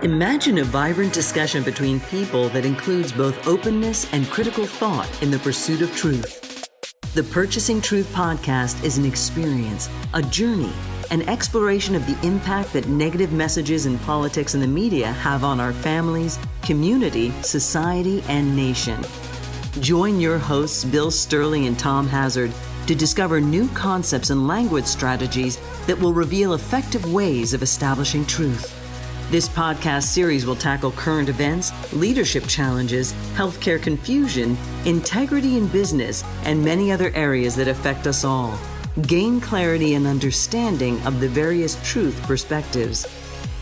Imagine a vibrant discussion between people that includes both openness and critical thought in the pursuit of truth. The Purchasing Truth podcast is an experience, a journey, an exploration of the impact that negative messages in politics and the media have on our families, community, society, and nation. Join your hosts, Bill Stierle and Tom Hazard, to discover new concepts and language strategies that will reveal effective ways of establishing truth. This podcast series will tackle current events, leadership challenges, healthcare confusion, integrity in business, and many other areas that affect us all. Gain clarity and understanding of the various truth perspectives.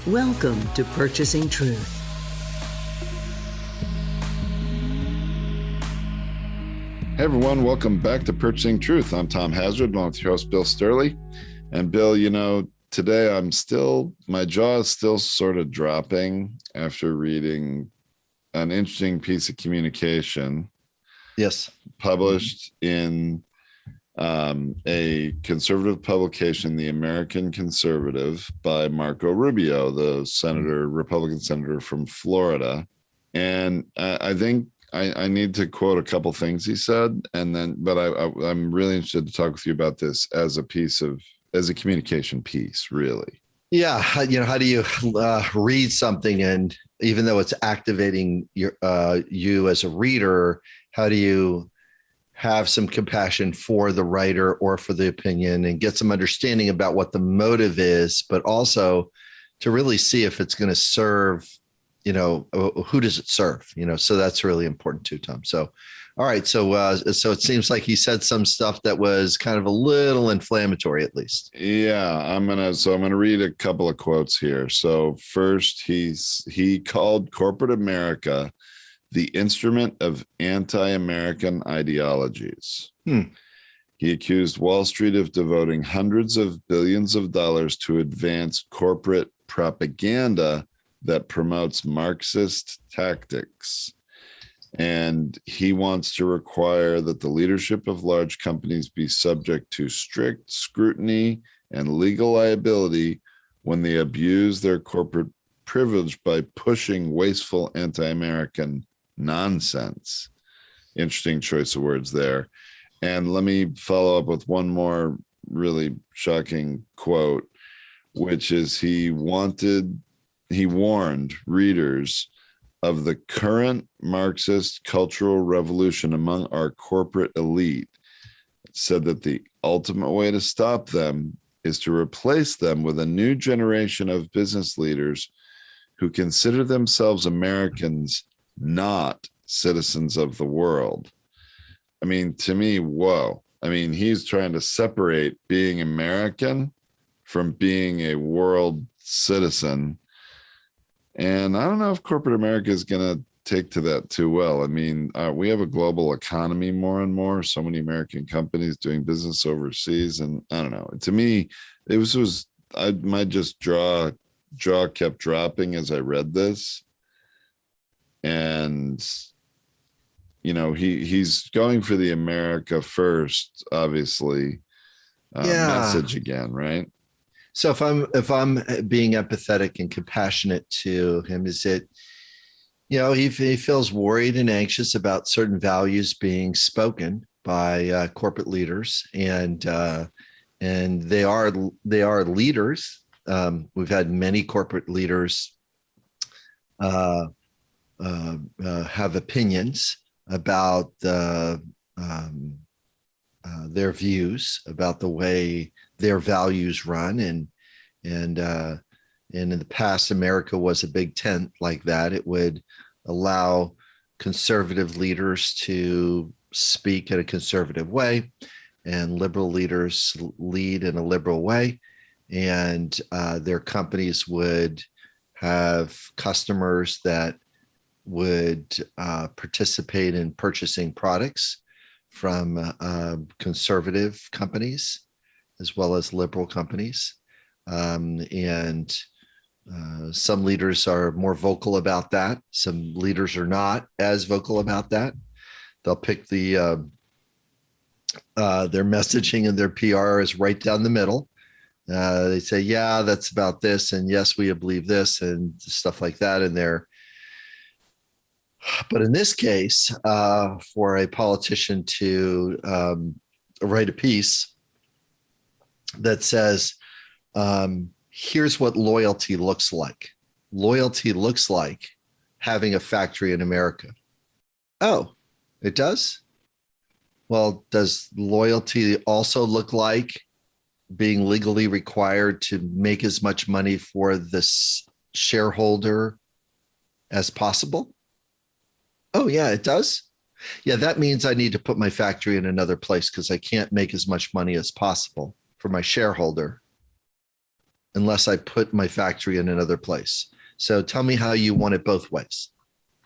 Welcome to Purchasing Truth. Hey everyone, welcome back to Purchasing Truth. I'm Tom Hazard, along with your host, Bill Stierle. And Bill, today my jaw is still sort of dropping after reading an interesting piece of communication. Yes. Published in a conservative publication, The American Conservative, by Marco Rubio, the Republican senator from Florida. And I think I need to quote a couple things he said, but I'm really interested to talk with you about this as a communication piece, really. Yeah. How do you read something, and even though it's activating you as a reader, how do you have some compassion for the writer or for the opinion and get some understanding about what the motive is, but also to really see if it's going to serve, who does it serve? So that's really important too, Tom. So, all right. So it seems like he said some stuff that was kind of a little inflammatory, at least. Yeah, I'm gonna read a couple of quotes here. So first, he called corporate America the instrument of anti-American ideologies. He accused Wall Street of devoting hundreds of billions of dollars to advance corporate propaganda that promotes Marxist tactics. And he wants to require that the leadership of large companies be subject to strict scrutiny and legal liability when they abuse their corporate privilege by pushing wasteful anti-American nonsense. Interesting choice of words there. And let me follow up with one more really shocking quote, which is he warned readers of the current Marxist cultural revolution among our corporate elite. It said that the ultimate way to stop them is to replace them with a new generation of business leaders who consider themselves Americans, not citizens of the world. I mean, to me, whoa. I mean, he's trying to separate being American from being a world citizen. And I don't know if corporate America is going to take to that too well. I mean, we have a global economy more and more, so many American companies doing business overseas. And I don't know, to me, my jaw kept dropping as I read this. And, he's going for the America first, obviously, message again, right? So if I'm being empathetic and compassionate to him, is it, he feels worried and anxious about certain values being spoken by corporate leaders, and they are leaders. We've had many corporate leaders have opinions about their views about the way their values run, and in the past, America was a big tent like that. It would allow conservative leaders to speak in a conservative way, and liberal leaders lead in a liberal way, and their companies would have customers that would participate in purchasing products from conservative companies as well as liberal companies. And some leaders are more vocal about that. Some leaders are not as vocal about that. They'll pick their messaging and their PR is right down the middle. They say, yeah, that's about this. And yes, we believe this and stuff like that in there. But in this case, for a politician to write a piece that says, here's what loyalty looks like. Loyalty looks like having a factory in America. Oh, it does? Well, does loyalty also look like being legally required to make as much money for this shareholder as possible? Oh, yeah, it does. Yeah, that means I need to put my factory in another place because I can't make as much money as possible for my shareholder unless I put my factory in another place. So tell me how you want it both ways,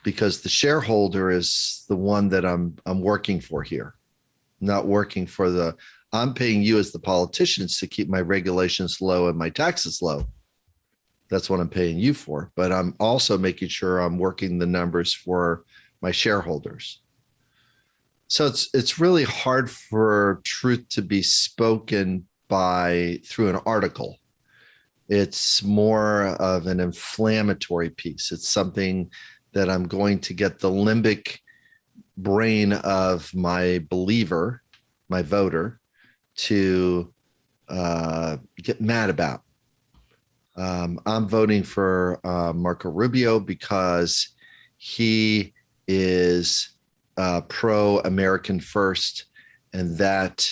because the shareholder is the one that I'm working for here, not working for the, I'm paying you as the politicians to keep my regulations low and my taxes low. That's what I'm paying you for. But I'm also making sure I'm working the numbers for my shareholders. So it's really hard for truth to be spoken by through an article. It's more of an inflammatory piece. It's something that I'm going to get the limbic brain of my believer, my voter, to get mad about. I'm voting for Marco Rubio because he is pro-American first, and that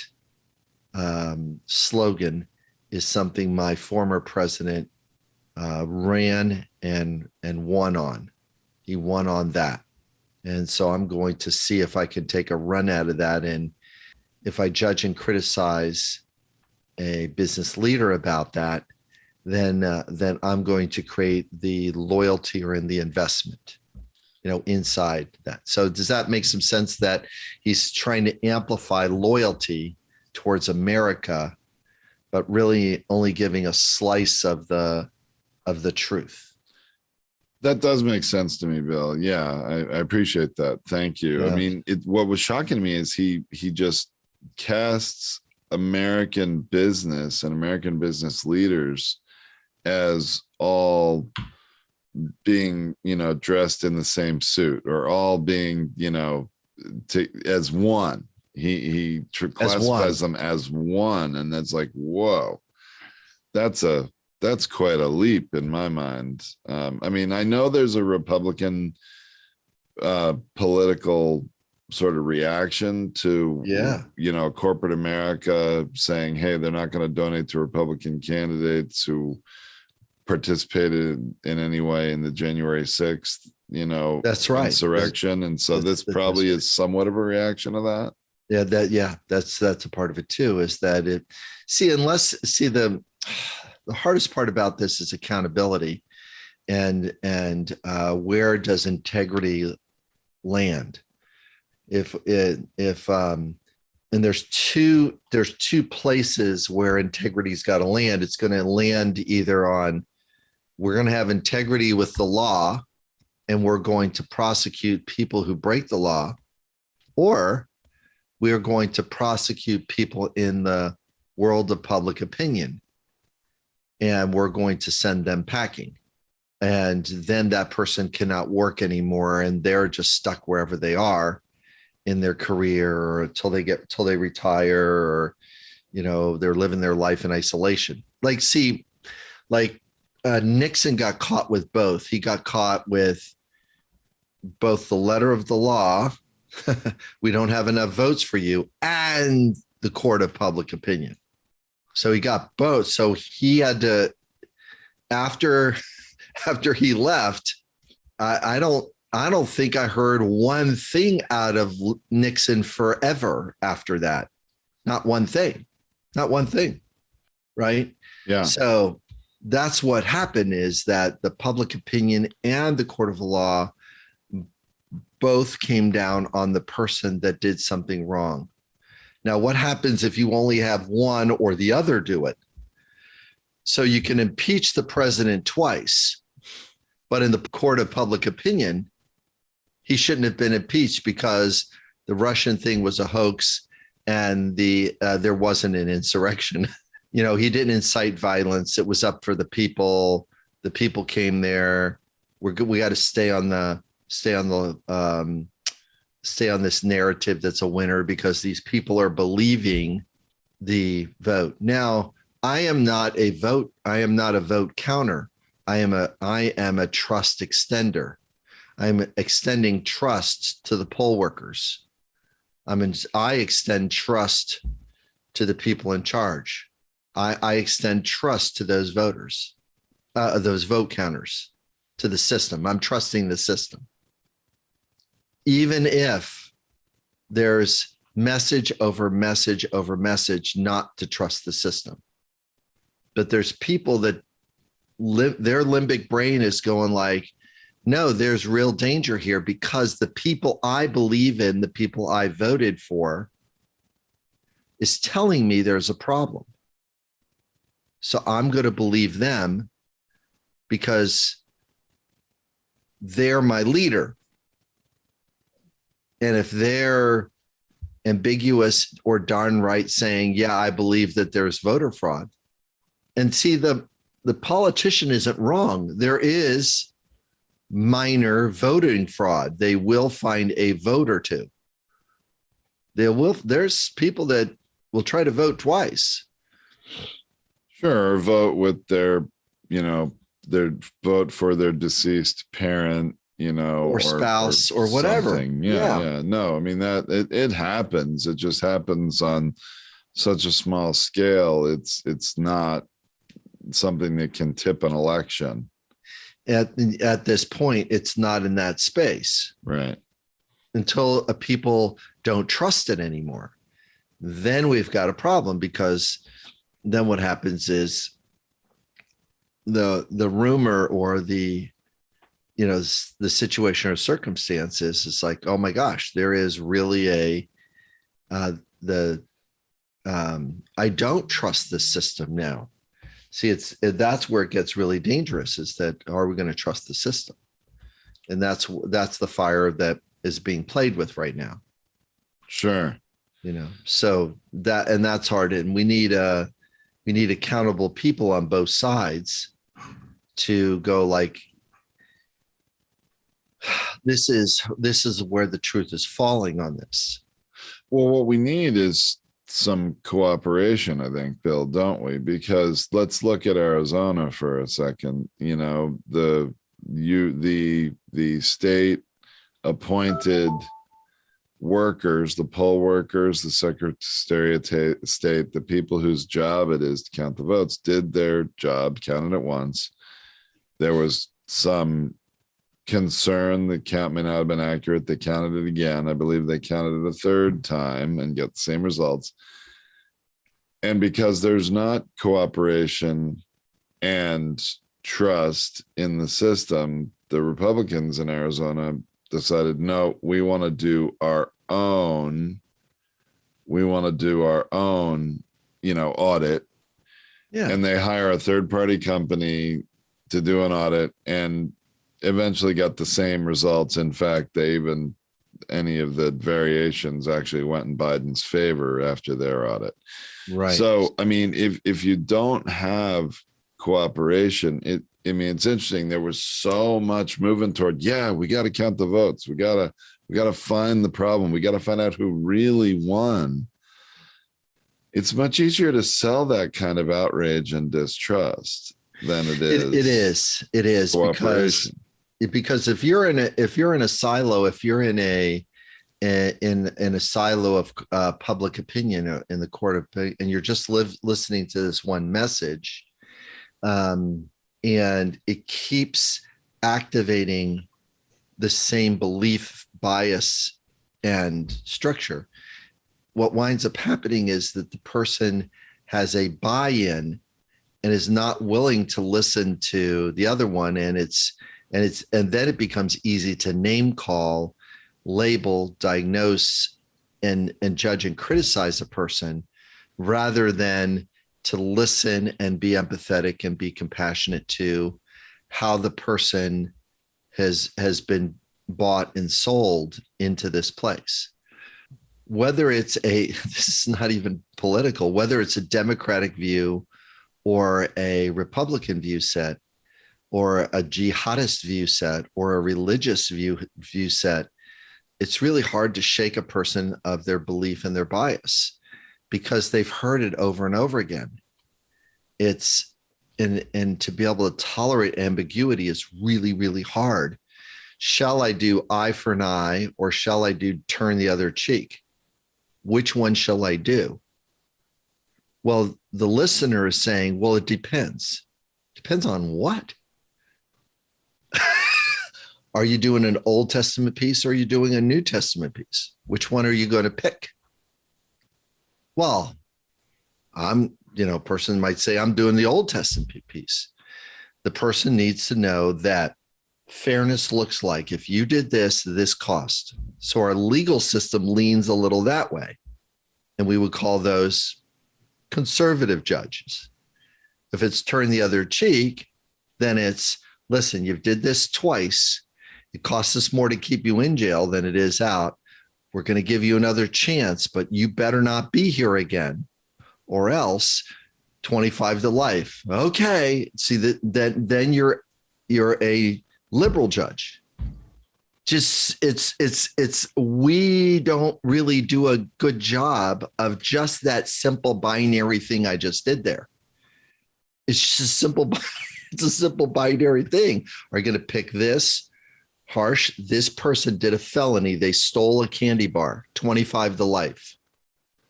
slogan is something my former president ran and won on. He won on that. And so I'm going to see if I can take a run out of that. And if I judge and criticize a business leader about that, then I'm going to create the loyalty or in the investment, inside that. So does that make some sense that he's trying to amplify loyalty towards America, but really only giving a slice of the truth? That does make sense to me, Bill. Yeah, I appreciate that. Thank you. Yeah. I mean, what was shocking to me is he just casts American business and American business leaders as all being, dressed in the same suit, or all being, as one. He classifies them as one, and that's like, whoa, that's quite a leap in my mind. I mean, I know there's a Republican political sort of reaction to, corporate America saying, hey, they're not going to donate to Republican candidates who participated in any way in the January 6th, that's right, insurrection. And so this probably is somewhat of a reaction to that. That's a part of it too, is that the hardest part about this is accountability, and where does integrity land? And there's two places where integrity's got to land. It's going to land either on, we're going to have integrity with the law and we're going to prosecute people who break the law, or we are going to prosecute people in the world of public opinion, and we're going to send them packing. And then that person cannot work anymore, and they're just stuck wherever they are in their career, or until they retire, or, they're living their life in isolation. Nixon got caught with both. He got caught with both the letter of the law, we don't have enough votes for you, and the court of public opinion. So he got both. So he had to, after he left, I don't think I heard one thing out of Nixon forever after that. Not one thing. Right? Yeah. So that's what happened, is that the public opinion and the court of law both came down on the person that did something wrong. Now, what happens if you only have one or the other do it? So you can impeach the president twice, but in the court of public opinion, he shouldn't have been impeached because the Russian thing was a hoax and there wasn't an insurrection. He didn't incite violence. It was up for the people. The people came there. We got to stay on this narrative that's a winner because these people are believing the vote. Now, I am not a vote counter. I am a trust extender. I'm extending trust to the poll workers. I extend trust to the people in charge. I extend trust to those voters, those vote counters, to the system. I'm trusting the system. Even if there's message over message over message not to trust the system. But there's people that their limbic brain is going like, no, there's real danger here because the people I believe in, the people I voted for, is telling me there's a problem. So I'm going to believe them because they're my leader. And if they're ambiguous or darn right saying, yeah, I believe that there's voter fraud. And see, the politician isn't wrong. There is minor voting fraud. They will find a vote or two. There's people that will try to vote twice. Sure, or vote with their vote for their deceased parent, or spouse or whatever. Something. Yeah. No, I mean that it happens. It just happens on such a small scale. It's not something that can tip an election. At this point, it's not in that space. Right. Until people don't trust it anymore. Then we've got a problem, because then what happens is the rumor or the situation or circumstances is like, oh my gosh, there is really I don't trust this system now. See, that's where it gets really dangerous, is that, are we going to trust the system? And that's the fire that is being played with right now. Sure. So that's hard. And we need accountable people on both sides to go like, this is where the truth is falling on this. Well, what we need is some cooperation, I think, Bill, don't we? Because let's look at Arizona for a second. The state appointed workers, the poll workers, the Secretary of State, the people whose job it is to count the votes, did their job, counted it once. There was some concern the count may not have been accurate. They counted it again. I believe they counted it a third time and get the same results. And because there's not cooperation and trust in the system, the Republicans in Arizona decided, no, we want to do our own. Audit. Yeah. And they hire a third-party company to do an audit, and eventually got the same results. In fact, any of the variations actually went in Biden's favor after their audit. Right. So, I mean, if you don't have cooperation, it's interesting. There was so much moving toward, we got to count the votes. We got to find the problem. We got to find out who really won. It's much easier to sell that kind of outrage and distrust than it is. It is because if you're in a silo, if you're in a silo of public opinion in the court of, and you're just listening to this one message, and it keeps activating the same belief, bias, and structure, what winds up happening is that the person has a buy-in and is not willing to listen to the other one, and then it becomes easy to name call, label, diagnose, and judge and criticize a person, rather than to listen and be empathetic and be compassionate to how the person has been bought and sold into this place. whether it's this is not even political, whether it's a Democratic view or a Republican view set or a jihadist view set or a religious view set, it's really hard to shake a person of their belief and their bias because they've heard it over and over again. And to be able to tolerate ambiguity is really, really hard. Shall I do eye for an eye or shall I do turn the other cheek? Which one shall I do? Well, the listener is saying, well, it depends. Depends on what? Are you doing an Old Testament piece or are you doing a New Testament piece? Which one are you going to pick? Well, person might say, I'm doing the Old Testament piece. The person needs to know that fairness looks like if you did this, this cost. So our legal system leans a little that way. And we would call those conservative judges. If it's turn the other cheek, then it's, listen, you did this twice. It costs us more to keep you in jail than it is out. We're going to give you another chance, but you better not be here again or else 25 to life. Okay. See then you're a liberal judge. Just we don't really do a good job of just that simple binary thing I just did there. It's just it's a simple binary thing. Are you going to pick this harsh? This person did a felony. They stole a candy bar, 25 to life.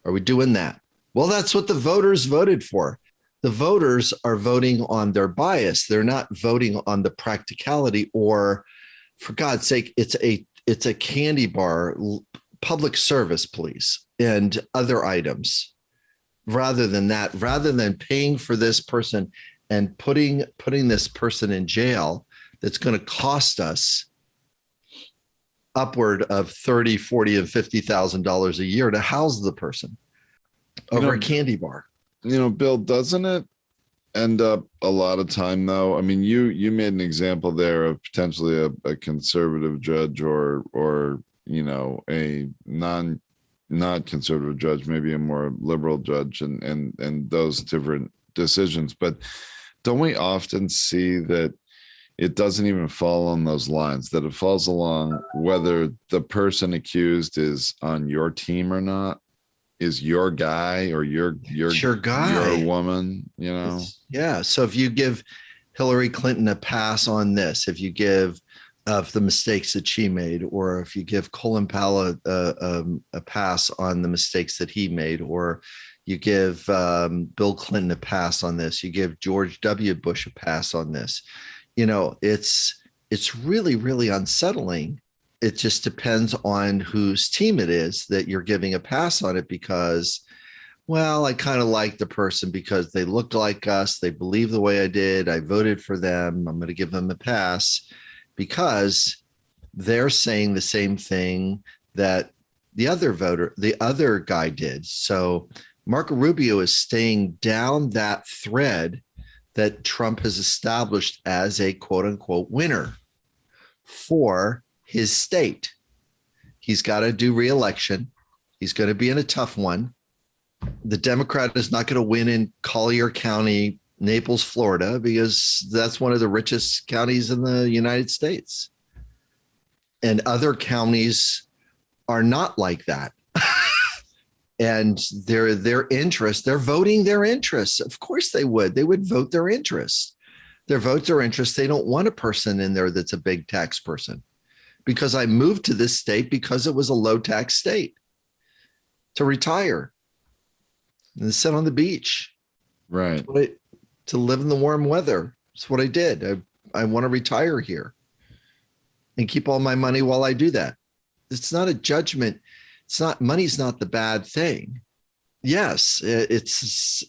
Are we doing that? Well, that's what the voters voted for. The voters are voting on their bias. They're not voting on the practicality or, for God's sake, it's a candy bar, public service, please, and other items. Rather than paying for this person and putting this person in jail, that's going to cost us upward of $30,000, $40,000, and $50,000 a year to house the person over a candy bar. Bill, doesn't it end up a lot of time though? I mean, you made an example there of potentially a conservative judge or a not conservative judge, maybe a more liberal judge, and those different decisions. But don't we often see that it doesn't even fall on those lines, that it falls along whether the person accused is on your team or not, is your guy or your guy, your woman, Yeah. So if you give Hillary Clinton a pass on this, if you give of the mistakes that she made, or if you give Colin Powell a pass on the mistakes that he made, or you give Bill Clinton a pass on this, you give George W. Bush a pass on this, it's really, really unsettling. It just depends on whose team it is that you're giving a pass on it because, well, I kind of like the person because they looked like us. They believe the way I did. I voted for them. I'm going to give them a pass because they're saying the same thing that the other guy did. So Marco Rubio is staying down that thread that Trump has established as a quote unquote winner for his state. He's got to do re-election. He's going to be in a tough one. The Democrat is not going to win in Collier County, Naples, Florida, because that's one of the richest counties in the United States. And other counties are not like that. And their interests, they're voting their interests. Of course they would. They would vote their interests. Their votes are interests. They don't want a person in there that's a big tax person. Because I moved to this state because it was a low tax state to retire and sit on the beach. Right. To live in the warm weather. That's what I did. I want to retire here and keep all my money while I do that. It's not a judgment. Money's not the bad thing. Yes, it's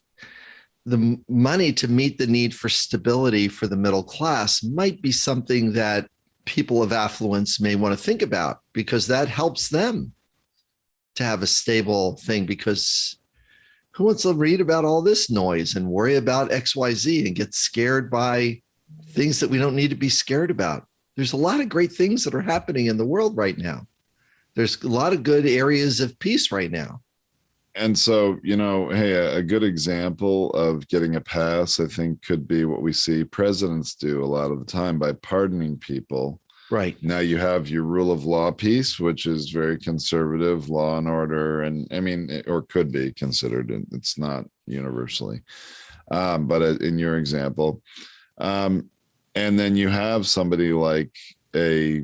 the money to meet the need for stability for the middle class might be something that people of affluence may want to think about because that helps them to have a stable thing, because who wants to read about all this noise and worry about XYZ and get scared by things that we don't need to be scared about? There's a lot of great things that are happening in the world right now. there's a lot of good areas of peace right now. And so, hey, a good example of getting a pass, I think, could be what we see presidents do a lot of the time by pardoning people. Right. Now you have your rule of law piece, which is very conservative, law and order, and I mean, or could be considered. It's not universally, but in your example, and then you have somebody like a,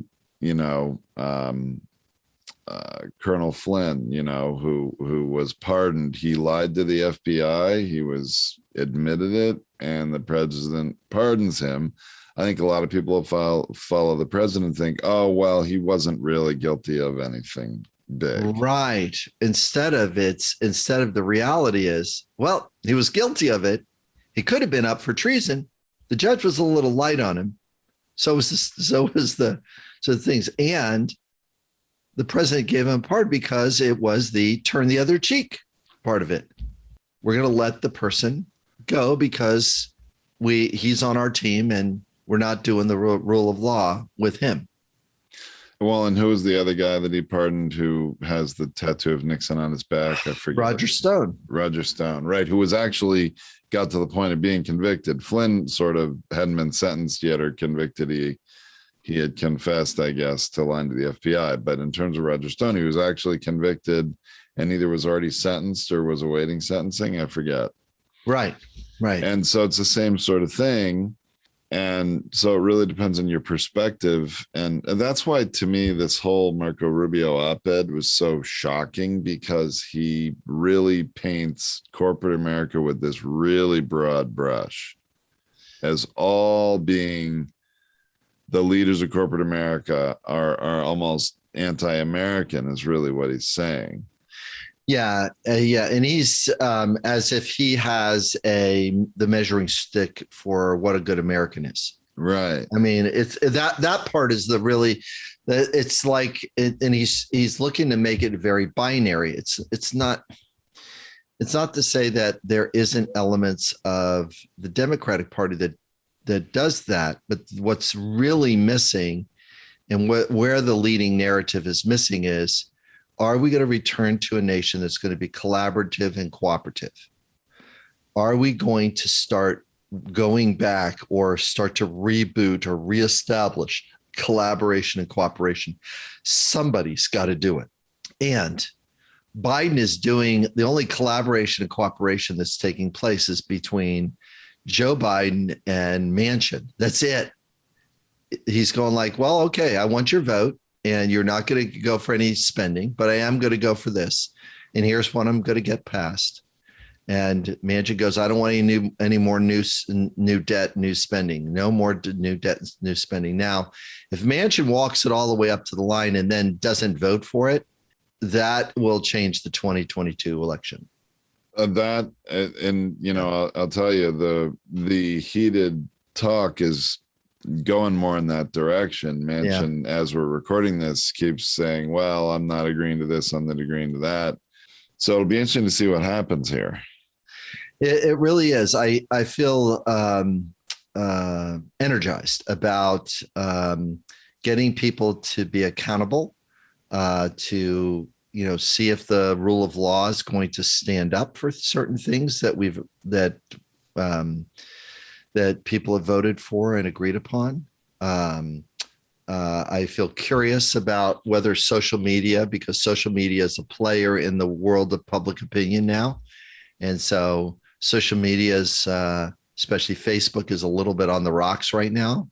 Colonel Flynn, who was pardoned. He lied to the FBI. He was admitted it, and the president pardons him. I think a lot of people follow the president think, oh, well, he wasn't really guilty of anything big. Right. Instead of the reality is, well, he was guilty of it. He could have been up for treason. The judge was a little light on him. So was the things. And the president gave him a pardon because it was the turn the other cheek part of it. We're going to let the person go because he's on our team and we're not doing the rule of law with him. Well, and who was the other guy that he pardoned who has the tattoo of Nixon on his back? I forget. Roger Stone. Roger Stone, right, who was actually got to the point of being convicted. Flynn sort of hadn't been sentenced yet or convicted. He had confessed, I guess, to lying to the FBI. But in terms of Roger Stone, he was actually convicted and either was already sentenced or was awaiting sentencing. I forget. Right. And so it's the same sort of thing. And so it really depends on your perspective. And that's why, to me, this whole Marco Rubio op-ed was so shocking, because he really paints corporate America with this really broad brush as all being the leaders of corporate America are almost anti-American, is really what he's saying. Yeah. And he's as if he has the measuring stick for what a good American is. Right. I mean, it's that part is it's like, and he's looking to make it very binary. It's not to say that there isn't elements of the Democratic Party that does that, but what's really missing and where the leading narrative is missing is, are we going to return to a nation that's going to be collaborative and cooperative? Are we going to start going back or start to reboot or reestablish collaboration and cooperation? Somebody's got to do it. And Biden is doing the only collaboration and cooperation that's taking place is between Joe Biden and Manchin. That's it. He's going like, well, okay, I want your vote and you're not going to go for any spending, but I am going to go for this. And here's what I'm going to get passed. And Manchin goes, I don't want any more new debt, new spending, no more new debt, new spending. Now, if Manchin walks it all the way up to the line and then doesn't vote for it, that will change the 2022 election. That, and I'll tell you, the heated talk is going more in that direction. Manchin, as we're recording this, keeps saying, well, I'm not agreeing to this, I'm not agreeing to that. So it'll be interesting to see what happens here. It really is. I feel energized about getting people to be accountable, to see if the rule of law is going to stand up for certain things that people have voted for and agreed upon. I feel curious about whether social media, because social media is a player in the world of public opinion now. And so social media is, especially Facebook, is a little bit on the rocks right now,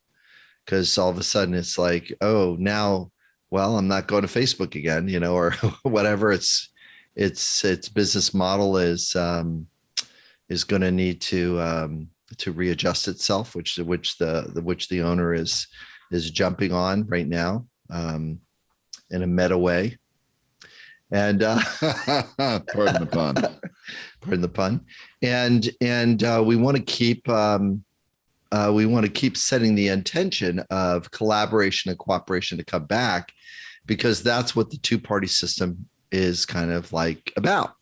because all of a sudden it's like, oh, now, well, I'm not going to Facebook again, or whatever. Its business model is going to need to readjust itself, which the owner is jumping on right now, in a meta way. And pardon the pun. Pardon the pun. And we want to keep setting the intention of collaboration and cooperation to come back, because that's what the two-party system is kind of like about.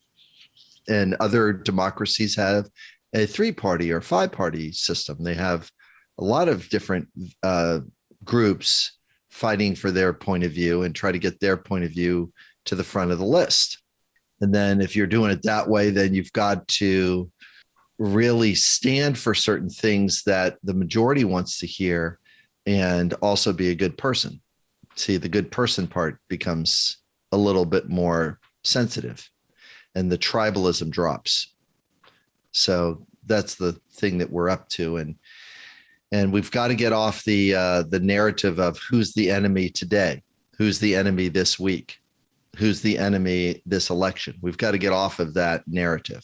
And other democracies have a 3-party or 5-party system. They have a lot of different groups fighting for their point of view and try to get their point of view to the front of the list. And then if you're doing it that way, then you've got to really stand for certain things that the majority wants to hear and also be a good person. See, the good person part becomes a little bit more sensitive and the tribalism drops. So that's the thing that we're up to. And we've got to get off the narrative of who's the enemy today, who's the enemy this week, who's the enemy this election. We've got to get off of that narrative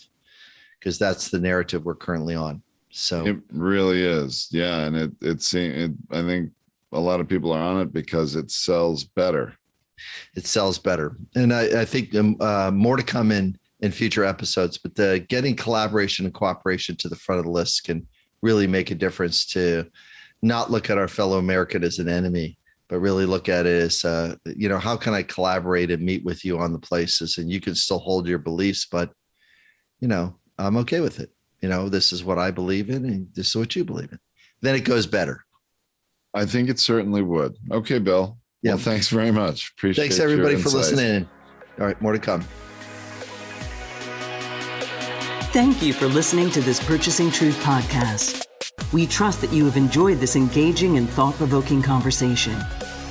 because that's the narrative we're currently on. So it really is. Yeah. And I think a lot of people are on it because it sells better. It sells better. And I think more to come in future episodes, but getting collaboration and cooperation to the front of the list can really make a difference to not look at our fellow American as an enemy, but really look at it as, how can I collaborate and meet with you on the places, and you can still hold your beliefs, but, I'm okay with it. This is what I believe in and this is what you believe in. Then it goes better. I think it certainly would. Okay, Bill. Yeah. Well, thanks very much. Appreciate it. Thanks everybody for listening. All right, more to come. Thank you for listening to this Purchasing Truth podcast. We trust that you have enjoyed this engaging and thought-provoking conversation.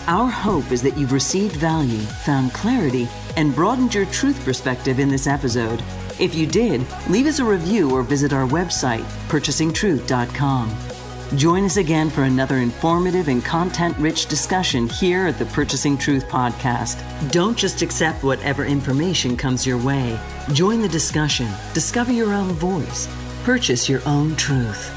Our hope is that you've received value, found clarity, and broadened your truth perspective in this episode. If you did, leave us a review or visit our website, purchasingtruth.com. Join us again for another informative and content-rich discussion here at the Purchasing Truth podcast. Don't just accept whatever information comes your way. Join the discussion. Discover your own voice. Purchase your own truth.